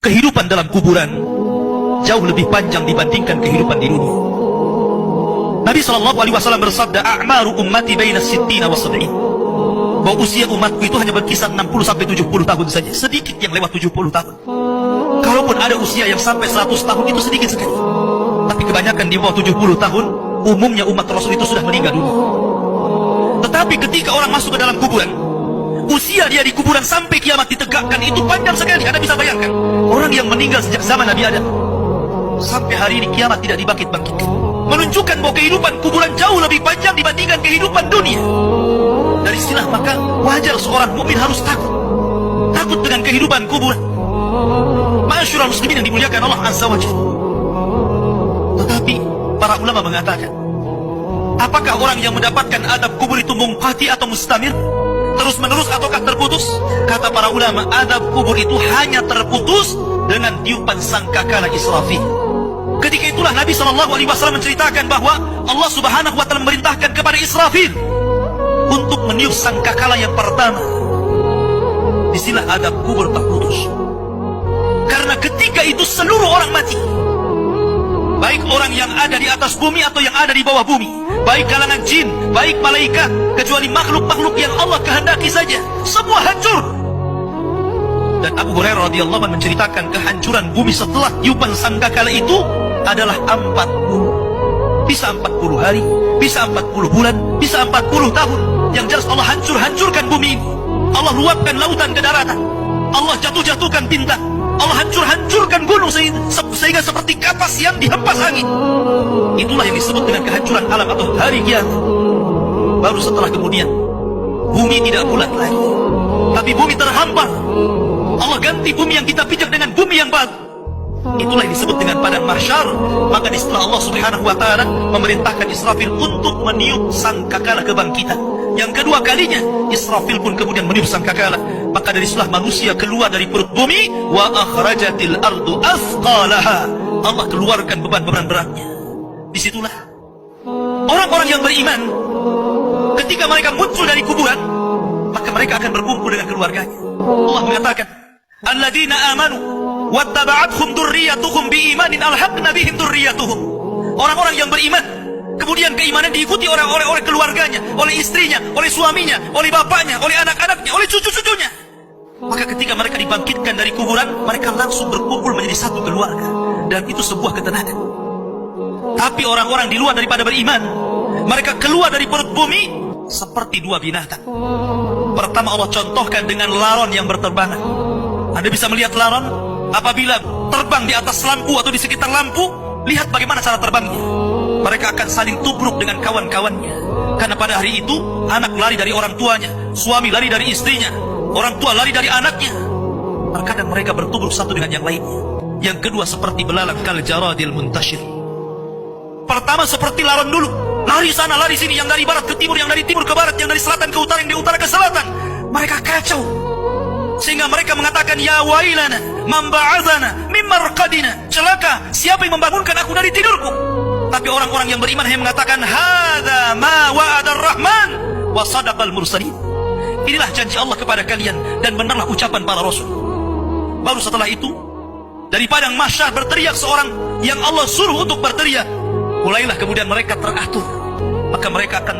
kehidupan dalam kuburan jauh lebih panjang dibandingkan kehidupan di dunia. Nabi SAW bersabda, a'maru ummati baina sittina wa sab'in, bahwa usia umatku itu hanya berkisar 60 sampai 70 tahun saja. Sedikit yang lewat 70 tahun. Kalaupun ada usia yang sampai 100 tahun, itu sedikit sekali. Tapi kebanyakan di bawah 70 tahun, umumnya umat Rasul itu sudah meninggal dunia. Tetapi ketika orang masuk ke dalam kuburan, usia dia di kuburan sampai kiamat ditegakkan itu panjang sekali. Anda bisa bayangkan, orang yang meninggal sejak zaman Nabi Adam sampai hari ini kiamat tidak dibangkit-bangkitkan, menunjukkan bahwa kehidupan kuburan jauh lebih panjang dibandingkan kehidupan dunia. Dari sinilah maka wajar seorang mukmin harus takut dengan kehidupan kuburan. Ma'asyiral muslimin yang dimuliakan Allah Azza wa Jalla. Tetapi para ulama mengatakan, apakah orang yang mendapatkan adab kubur itu munqati atau mustamir, terus menerus ataukah terputus? Kata para ulama, adab kubur itu hanya terputus dengan tiupan sangkakala Israfil. Ketika itulah Nabi SAW menceritakan bahwa Allah Subhanahu wa Ta'ala memerintahkan kepada Israfil untuk meniup sangkakala yang pertama. Disinilah adab kubur terputus. Karena ketika itu seluruh orang mati, baik orang yang ada di atas bumi atau yang ada di bawah bumi, baik kalangan jin, baik malaikat, kecuali makhluk-makhluk yang Allah kehendaki saja, semua hancur. Dan Abu Hurairah radhiyallahu anhu menceritakan kehancuran bumi setelah tiupan sangkakala itu adalah 40. Bisa 40 hari, bisa 40 bulan, bisa 40 tahun. Yang jelas Allah hancurkan bumi ini. Allah luapkan lautan ke daratan. Allah jatuhkan bintang. Allah hancurkan gunung sehingga seperti kapas yang dihempas angin. Itulah yang disebut dengan kehancuran alam atau hari kiamat. Baru setelah kemudian bumi tidak bulat lagi, tapi bumi terhampar. Allah ganti bumi yang kita pijak dengan bumi yang baru. Itulah yang disebut dengan padang mahsyar. Maka di setelah Allah Subhanahu wa Ta'ala memerintahkan Israfil untuk meniup sangkakala kebangkitan. Yang kedua kalinya Israfil pun kemudian meniup sangkakala. Maka dari setelah manusia keluar dari perut bumi, wa akhrajatil ardu athqalaha, Allah keluarkan beban-beban beratnya. Disitulah orang-orang yang beriman, ketika mereka muncul dari kuburan, maka mereka akan berkumpul dengan keluarganya. Allah mengatakan, alladzina amanu wattaba'athum dzurriyyatuhum biimanin alhaqna bihim dzurriyyatuhum. Orang-orang yang beriman, kemudian keimanan diikuti oleh keluarganya, oleh istrinya, oleh suaminya, oleh bapaknya, oleh anak-anaknya, oleh cucu-cucunya. Maka ketika mereka dibangkitkan dari kuburan, mereka langsung berkumpul menjadi satu keluarga. Dan itu sebuah ketenangan. Tapi orang-orang di luar daripada beriman, mereka keluar dari perut bumi seperti dua binatang. Pertama Allah contohkan dengan laron yang berterbangan. Anda bisa melihat laron apabila terbang di atas lampu atau di sekitar lampu. Lihat bagaimana cara terbangnya. Mereka akan saling tubruk dengan kawan-kawannya. Karena pada hari itu anak lari dari orang tuanya, suami lari dari istrinya, orang tua lari dari anaknya. Terkadang mereka bertubruk satu dengan yang lainnya. Yang kedua seperti belalang kal jaradil muntashir. Pertama seperti laron dulu, lari sana lari sini, yang dari barat ke timur, yang dari timur ke barat, yang dari selatan ke utara, yang dari utara ke selatan. Mereka kacau sehingga mereka mengatakan, ya wailana man ba'athana min marqadina, celaka siapa yang membangunkan aku dari tidurku. Tapi orang-orang yang beriman hanya mengatakan, hadza ma wa'adar rahman wa sadaqal mursalin. Inilah janji Allah kepada kalian dan benarlah ucapan para rasul. Baru setelah itu dari padang mahsyar berteriak seorang yang Allah suruh untuk berteriak. Mulailah kemudian mereka teratur. Maka mereka akan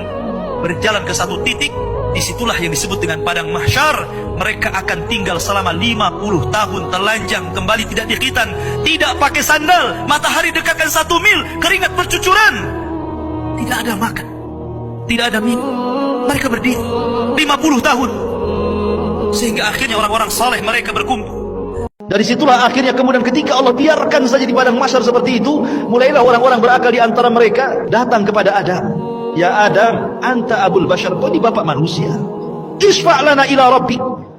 berjalan ke satu titik. Disitulah yang disebut dengan padang mahsyar. Mereka akan tinggal selama 50 tahun telanjang, kembali tidak dikhitan, tidak pakai sandal, matahari dekatkan 1 mil, keringat bercucuran, tidak ada makan, tidak ada minum. Mereka berdiri 50 tahun. Sehingga akhirnya orang-orang saleh mereka berkumpul. Dari situlah akhirnya kemudian ketika Allah biarkan saja di padang mahsyar seperti itu, mulailah orang-orang berakal di antara mereka datang kepada Adam. Ya Adam, anta abul bashar, kau ini bapak manusia. Isfa' lana ila rabbi,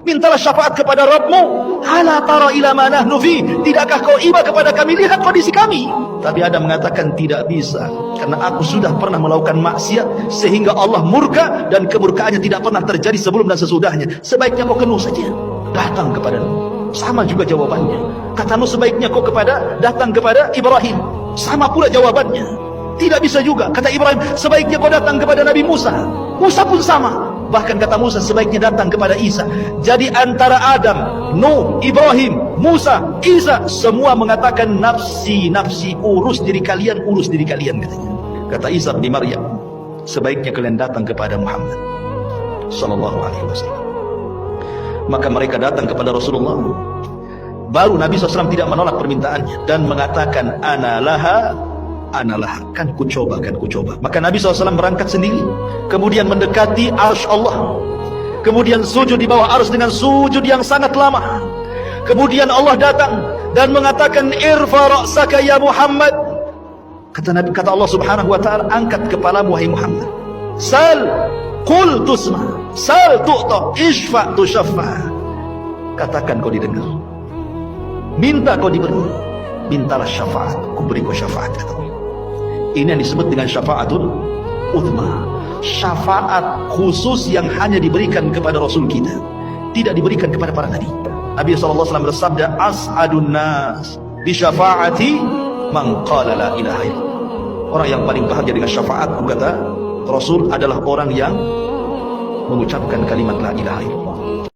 mintalah syafaat kepada Rabbmu. Ala tara ila ma nahnu fi, tidakkah kau iba kepada kami, lihat kondisi kami. Tapi Adam mengatakan tidak bisa, karena aku sudah pernah melakukan maksiat sehingga Allah murka, dan kemurkaannya tidak pernah terjadi sebelum dan sesudahnya. Sebaiknya kau kenuh saja, datang kepada sama juga jawabannya. Katamu sebaiknya kau datang kepada Ibrahim, sama pula jawabannya. Tidak bisa juga. Kata Ibrahim, sebaiknya kau datang kepada Nabi Musa. Musa pun sama. Bahkan kata Musa, sebaiknya datang kepada Isa. Jadi antara Adam, Nuh, Ibrahim, Musa, Isa, semua mengatakan nafsi, nafsi, urus diri kalian, katanya. Kata Isa bin Maryam, sebaiknya kalian datang kepada Muhammad sallallahu alaihi wasallam. Maka mereka datang kepada Rasulullah. Baru Nabi SAW tidak menolak permintaannya dan mengatakan, Analaha, kan ku coba. Maka Nabi SAW berangkat sendiri, kemudian mendekati arsy Allah, kemudian sujud di bawah arsy dengan sujud yang sangat lama. Kemudian Allah datang dan mengatakan, Irfa ra'saka ya Muhammad. Kata Allah Subhanahu wa ta'ala, angkat kepalamu wahai Muhammad. Sal qul tusma, sal tu'ta, ishfa tushaffa. Katakan kau didengar, minta kau diberi, mintalah syafaat, ku beri kau syafaat. Kata Allah. Ini yang disebut dengan syafaatul uthma, syafaat khusus yang hanya diberikan kepada Rasul kita, tidak diberikan kepada para nabi. Nabi SAW bersabda, as'adun nas bi syafaati man qala la ilaha illallah. Orang yang paling bahagia dengan syafaatku, kata Rasul, adalah orang yang mengucapkan kalimat la ilaha illallah.